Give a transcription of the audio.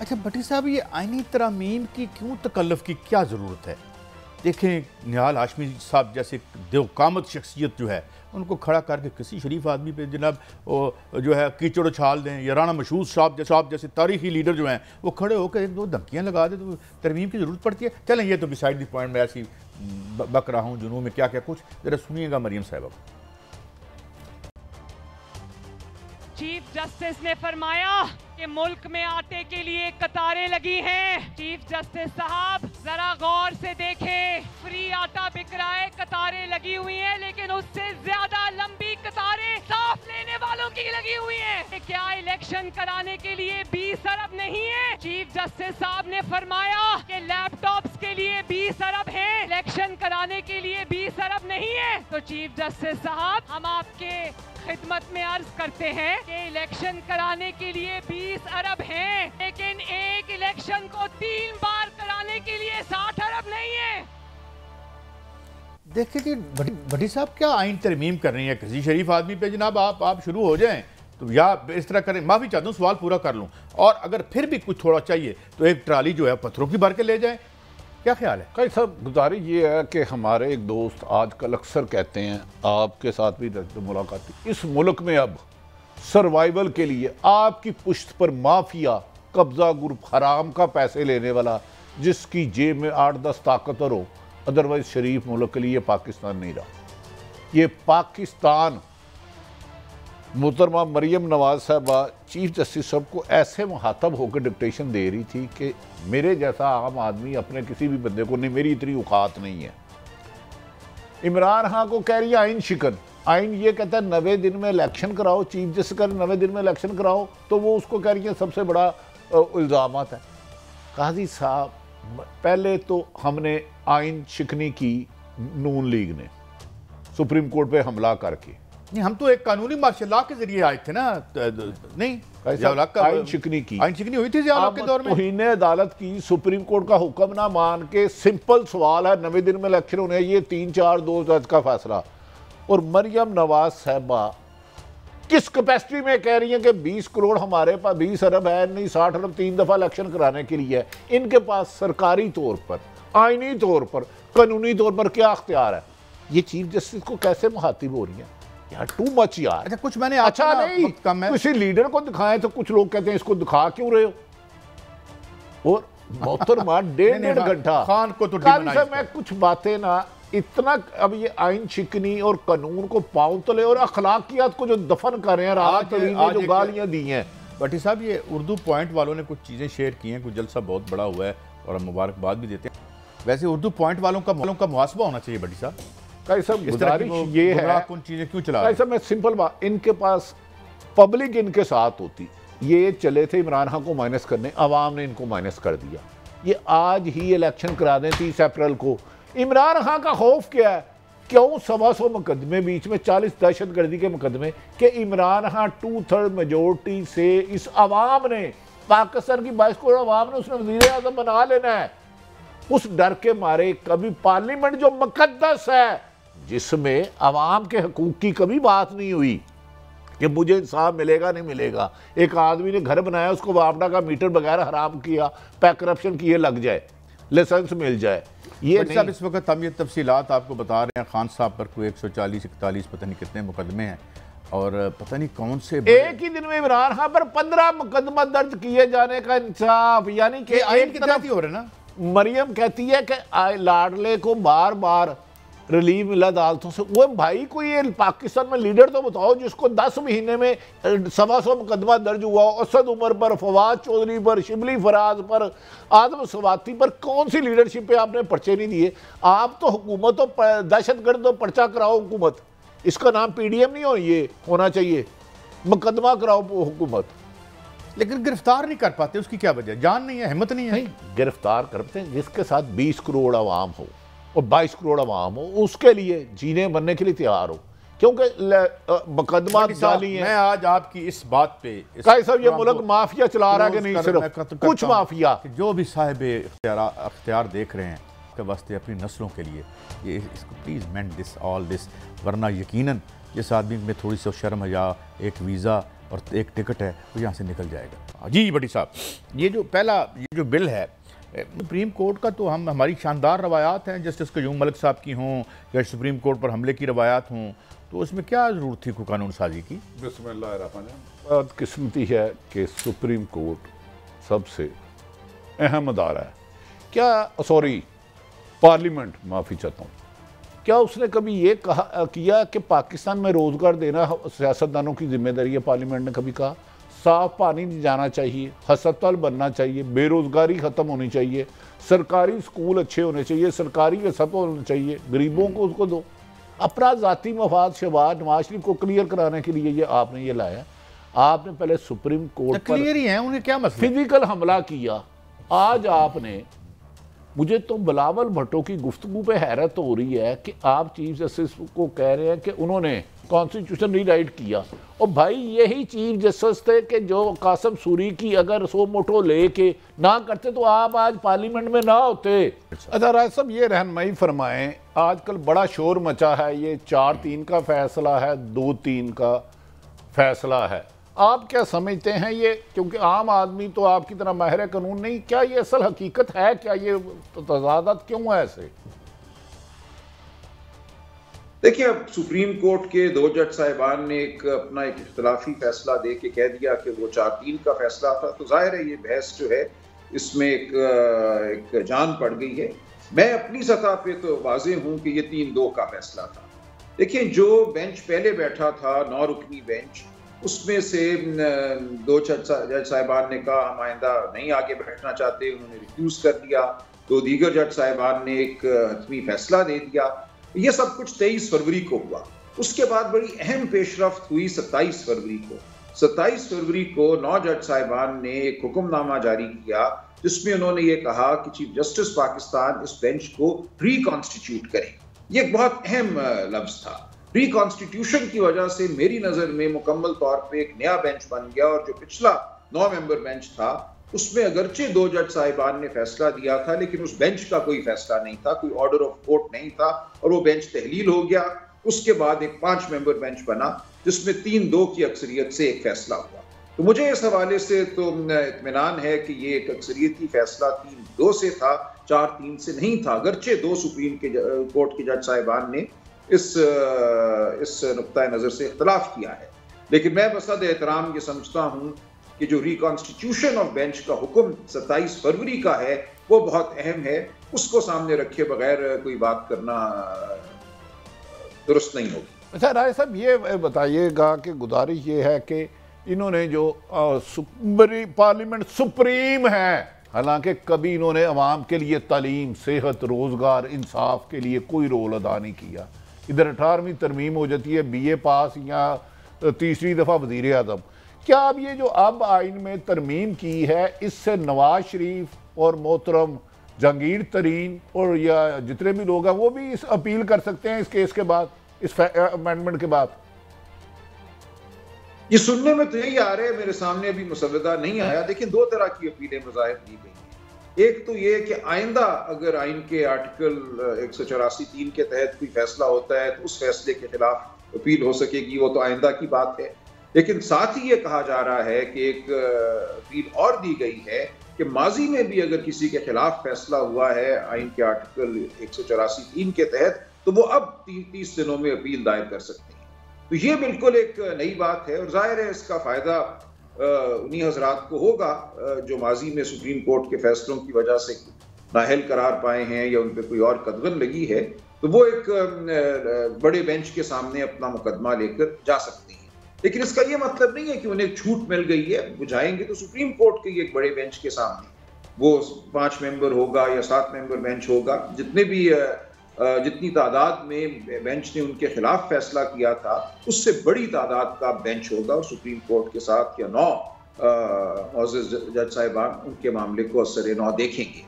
अच्छा भट्टी साहब, ये आईनी तरमीम की क्यों तकल्लुफ़ की क्या ज़रूरत है? देखें, निहाल हाशमी साहब जैसे देवकामत शख्सियत जो है उनको खड़ा करके किसी शरीफ आदमी पे जनाब वो जो है कीचड़ उछाल दें, या राना मशहूद साहब जैसे तारीखी लीडर जो हैं वो खड़े होकर एक दो धमकियाँ लगा दें तो तरमीम की ज़रूरत पड़ती है। चलें, ये तो बिसाइड द पॉइंट, मैं ऐसी बक रहा हूँ जुनून में क्या क्या कुछ, ज़रा सुनिएगा मरियम साहिबा। चीफ जस्टिस ने फरमाया कि मुल्क में आटे के लिए कतारें लगी हैं। चीफ जस्टिस साहब जरा गौर से देखें, फ्री आटा बिक रहा है, कतारें लगी हुई हैं, लेकिन उससे ज्यादा लंबी कतारें साफ लेने वालों की लगी हुई हैं। क्या इलेक्शन कराने के लिए 20 अरब नहीं है? चीफ जस्टिस साहब ने फरमाया कि लैपटॉप्स के लिए 20 अरब है, इलेक्शन कराने के लिए 20 अरब नहीं है। तो चीफ जस्टिस साहब, हम आपके खिदमत में अर्ज करते हैं कि इलेक्शन कराने के लिए 20 अरब हैं, लेकिन एक इलेक्शन को 3 बार कराने के लिए 60 अरब नहीं है। देखिए कि भट्टी साहब क्या आइन तरमीम कर रही है किसी शरीफ आदमी पे? जनाब आप शुरू हो जाएं तो या इस तरह करें, माफ़ी चाहता हूँ सवाल पूरा कर लूँ, और अगर फिर भी कुछ थोड़ा चाहिए तो एक ट्राली जो है पत्थरों की भर के ले जाएं। क्या ख्याल है? कई साहब, गुजारिश ये है कि हमारे एक दोस्त आजकल अक्सर कहते हैं, आपके साथ भी मुलाकात थी, इस मुल्क में अब सर्वाइवल के लिए आपकी पुश्त पर माफिया कब्जा ग्रुप हराम का पैसे लेने वाला, जिसकी जेब में 8-10 ताकतवर हो, अदरवाइज शरीफ मुल्क के लिए पाकिस्तान नहीं रहा। ये पाकिस्तान मोहतरमा मरियम नवाज साहबा चीफ जस्टिस साहब को ऐसे मुहातब होकर डिक्टेशन दे रही थी कि मेरे जैसा आम आदमी अपने किसी भी बंदे को नहीं, मेरी इतनी औकात नहीं है। इमरान खान को कह रही है आइन शिकन, आइन ये कहता है 90 दिन में इलेक्शन कराओ, चीफ जस्टिस कर 90 दिन में इलेक्शन कराओ, तो वो उसको कह रही है सबसे बड़ा इल्ज़ामात है। काजी साहब, पहले तो हमने आइन शिकनी की नून लीग ने सुप्रीम कोर्ट पे हमला करके, नहीं, हम तो एक कानूनी मार्शल लॉ के जरिए आए थे ना, नहीं आइन शिकनी की, आइन शिकनी हुई थी के दौर में। तौहीन अदालत की, सुप्रीम कोर्ट का हुक्म ना मान के, सिंपल सवाल है 90 दिन में इलेक्शन होने, ये 3-4-2 जज का फैसला। और मरियम नवाज साहबा किस कैपेसिटी में कह रही हैं कि 20 करोड़ हमारे पास, 20 अरब है नहीं, 60 अरब 3 दफा इलेक्शन कराने के लिए है। इनके पास सरकारी तौर पर, आईनी तौर पर, कानूनी तौर पर क्या अख्तियार है? ये चीफ जस्टिस को कैसे मुखातिब हो रही है यार? टू मच यार। अच्छा कुछ मैंने अच्छा नहीं, किसी लीडर को दिखाएं तो कुछ लोग कहते हैं इसको दिखा क्यों रहे हो? और मोहतरमा 1.5 घंटा खान को तो मैं कुछ बातें ना इतना, अब ये आइन शिकनी और कानून को पांव तले और अखलाकियात को जो दफन कर रहे हैं, राहत तरीन ने जो गालियां दी हैं। भट्टी साहब, ये उर्दू पॉइंट वालों ने कुछ चीज़ें शेयर की हैं, कुछ जलसा बहुत बड़ा हुआ है और हम मुबारकबाद भी देते हैं। वैसे उर्दू पॉइंट वालों का मुहासबा होना चाहिए भट्टी साहब। गुजारिश ये है, कौन चीजें क्यों चला रहे हैं? मैं सिंपल बात, इनके पास पब्लिक इनके साथ होती, ये चले थे इमरान खान को माइनस करने, अवाम ने इनको माइनस कर दिया। ये आज ही इलेक्शन करा दें 30 अप्रैल को। इमरान खान का खौफ क्या है? क्यों 125 मुकदमे बीच में, 40 दहशतगर्दी के मुकदमे, कि इमरान खान 2/3 मेजोरिटी से इस अवाम ने, पाकिस्तान की 22 करोड़ अवाम ने उसने वज़ीर आज़म बना लेना है। उस डर के मारे कभी पार्लियामेंट जो मुकद्दस है, जिसमें अवाम के हकूक की कभी बात नहीं हुई कि मुझे इंसाफ मिलेगा नहीं मिलेगा, एक आदमी ने घर बनाया, उसको वापडा का मीटर बगैर हराम किया, पैक करप्शन किए, लग जाए, लाइसेंस मिल जाए। ये सब इस वक्त हम ये तफसीलात आपको बता रहे हैं। खान साहब पर कोई 140-41 पता नहीं कितने मुकदमे हैं, और पता नहीं कौन से, एक ही दिन में इमरान खान पर 15 मुकदमा दर्ज किए जाने का इंसाफ, यानी कि आइन की तरफ ही हो रहे ना। मरियम कहती है कि लाडले को बार बार रिलीव मिला अदालतों से। वो भाई, कोई ये पाकिस्तान में लीडर तो बताओ जिसको 10 महीने में 125 मुकदमा दर्ज हुआ, असद उमर पर, फवाद चौधरी पर, शिबली फराज पर, आदम सवाती पर, कौन सी लीडरशिप पे आपने पर्चे नहीं दिए? आप तो हुकूमत तो दहशतगर्द तो पर्चा कराओ हुकूमत, इसका नाम PDM नहीं हो, ये होना चाहिए, मुकदमा कराओ हुकूमत। लेकिन गिरफ्तार नहीं कर पाते, उसकी क्या वजह? जान नहीं है, हिम्मत नहीं है। नहीं, गिरफ्तार करते हैं जिसके साथ 20 करोड़ आवाम हो और 22 करोड़ आवाम हो, उसके लिए जीने मरने के लिए तैयार हो, क्योंकि मुकदमा जाली है। मैं आज आपकी इस बात पे साहब, ये मुल्क माफिया चला रहा है कि नहीं, सिर्फ कुछ माफिया, जो भी साहिब अख्तियार देख रहे हैं के वास्ते अपनी नस्लों के लिए, ये इसको please meant this all this, वरना यकीनन जिस आदमी में थोड़ी सी शर्म या एक वीज़ा और एक टिकट है वो यहाँ से निकल जाएगा। जी बड़ी साहब, ये जो बिल है सुप्रीम कोर्ट का, तो हमारी शानदार रवायात हैं, जस्टिस क़य्यूम मलिक साहब की हों या सुप्रीम कोर्ट पर हमले की रवायात हों, तो उसमें क्या ज़रूरत थी कोई कानून साजी की? बिस्मिल्लाहिर्रहमानिर्रहीम। बदकिस्मती है कि सुप्रीम कोर्ट सबसे अहम अदारा है। पार्लियामेंट, माफ़ी चाहता हूँ, क्या उसने कभी ये किया कि पाकिस्तान में रोज़गार देना सियासतदानों की जिम्मेदारी है? पार्लियामेंट ने कभी कहा? साफ पानी जाना चाहिए, अस्पताल बनना चाहिए, बेरोज़गारी ख़त्म होनी चाहिए, सरकारी स्कूल अच्छे होने चाहिए, सरकारी अस्पताल होने चाहिए, गरीबों को उसको दो। अपना ज़ाती मफाद शहबाज नवाज शरीफ को क्लियर कराने के लिए आपने ये लाया। आपने पहले सुप्रीम कोर्ट पर क्लियर ही है, उन्हें क्या मसला? फिजिकल हमला किया। आज आपने, मुझे तो बिलावल भुट्टो की गुफ्तगू पे हैरत हो रही है कि आप चीफ जस्टिस को कह रहे हैं कि उन्होंने कॉन्स्टिट्यूशन रीराइट किया, और भाई यही चीफ जस्टिस थे कि जो कासिम सूरी की अगर सो मोटो लेके ना करते तो आप आज पार्लियामेंट में ना होते। अच्छा राय साहब, ये रहनमाई फरमाएं, आजकल बड़ा शोर मचा है, ये 4-3 का फैसला है, 2-3 का फैसला है, आप क्या समझते हैं ये? क्योंकि आम आदमी तो आपकी तरह माहिर कानून नहीं, क्या ये असल हकीकत है? क्या ये तजादात क्यों है ऐसे? देखिए, अब सुप्रीम कोर्ट के 2 जज साहिबान ने अपना एक इख्तलाफी फैसला दे के कह दिया कि वो 4-3 का फैसला था, तो जाहिर है ये बहस जो है इसमें एक जान पड़ गई है। मैं अपनी सतह पे तो वाज़ेह हूँ कि ये 3-2 का फैसला था। देखिए, जो बेंच पहले बैठा था, 9 रुकनी बेंच, उसमें से 2 जज साहिबान ने कहा हम आइंदा नहीं आगे बैठना चाहते, उन्होंने रिफ्यूज कर दिया। 2 दीगर जज साहिबान ने एक हतमी फैसला दे दिया। ये सब कुछ 23 फरवरी को हुआ। उसके बाद बड़ी अहम पेशरफ्त हुई 27 फरवरी को। 27 फरवरी को 9 जज साहिबान ने एक हुक्मनामा जारी किया जिसमें उन्होंने ये कहा कि चीफ जस्टिस पाकिस्तान इस बेंच को रिकॉन्स्टिट्यूट करें। ये एक बहुत अहम लफ्ज था। रिकॉन्स्टिट्यूशन की वजह से मेरी नजर में मुकम्मल तौर पे एक नया बेंच बन गया, और जो पिछला 9 मेंबर बेंच था उसमें अगरचे 2 जज साहिबान ने फैसला दिया था, लेकिन उस बेंच का कोई फैसला नहीं था, कोई ऑर्डर ऑफ कोर्ट नहीं था, और वो बेंच तहलील हो गया। उसके बाद एक 5 मेंबर बेंच बना जिसमें 3-2 की अक्सरियत से एक फैसला हुआ। तो मुझे इस हवाले से तो इत्मीनान है कि ये एक अक्सरियती फैसला 3-2 से था, 4-3 से नहीं था, अगरचे 2 सुप्रीम कोर्ट के जज साहिबान ने इस नुक्ता नज़र से इख्तलाफ किया है। लेकिन मैं बसद एहतराम ये समझता हूँ कि जो रिकॉन्स्टिट्यूशन ऑफ बेंच का हुक्म 27 फरवरी का है वो बहुत अहम है, उसको सामने रखे बगैर कोई बात करना दुरुस्त नहीं होगी। अच्छा राय साहब, ये बताइएगा कि गुजारिश ये है कि इन्होंने जो पार्लियामेंट सुप्रीम है, हालांकि कभी इन्होंने अवाम के लिए तालीम, सेहत, रोज़गार, इंसाफ के लिए कोई रोल अदा नहीं किया। इधर 18वीं तरमीम हो जाती है, BA पास या तीसरी दफ़ा वज़ीर आज़म। क्या अब ये जो अब आइन में तरमीम की है, इससे नवाज शरीफ और मोहतरम जहांगीर तरीन और या जितने भी लोग हैं वो भी इस अपील कर सकते हैं इस केस के बाद, इस अमेंडमेंट के बाद? ये सुनने में तो यही आ रहा है, मेरे सामने अभी मुसव्वदा नहीं आया। देखिए, 2 तरह की अपीलें मुज़ाहिर की गई हैं। एक तो ये कि आइंदा अगर आइन के आर्टिकल 184(3) के तहत कोई फैसला होता है तो उस फैसले के खिलाफ अपील हो सकेगी, वो तो आइंदा की बात है। लेकिन साथ ही ये कहा जा रहा है कि एक अपील और दी गई है कि माजी में भी अगर किसी के खिलाफ फैसला हुआ है आइन के आर्टिकल 184(3) के तहत, तो वो अब 30 दिनों में अपील दायर कर सकते हैं। तो ये बिल्कुल एक नई बात है, और जाहिर है इसका फायदा उन्हीं हजरात को होगा जो माजी में सुप्रीम कोर्ट के फैसलों की वजह से नाअहल करार पाए हैं या उन पर कोई और कदगन लगी है, तो वो एक बड़े बेंच के सामने अपना मुकदमा लेकर जा सकते हैं। लेकिन इसका ये मतलब नहीं है कि उन्हें छूट मिल गई है, वो जाएंगे तो सुप्रीम कोर्ट के एक बड़े बेंच के सामने, वो 5 मेंबर होगा या 7 मेंबर बेंच होगा, जितनी तादाद में बेंच ने उनके खिलाफ फैसला किया था उससे बड़ी तादाद का बेंच होगा, और सुप्रीम कोर्ट के 7 या 9 मुअज़्ज़ज़ जज साहिबान उनके मामले को असर-ए-नौ देखेंगे।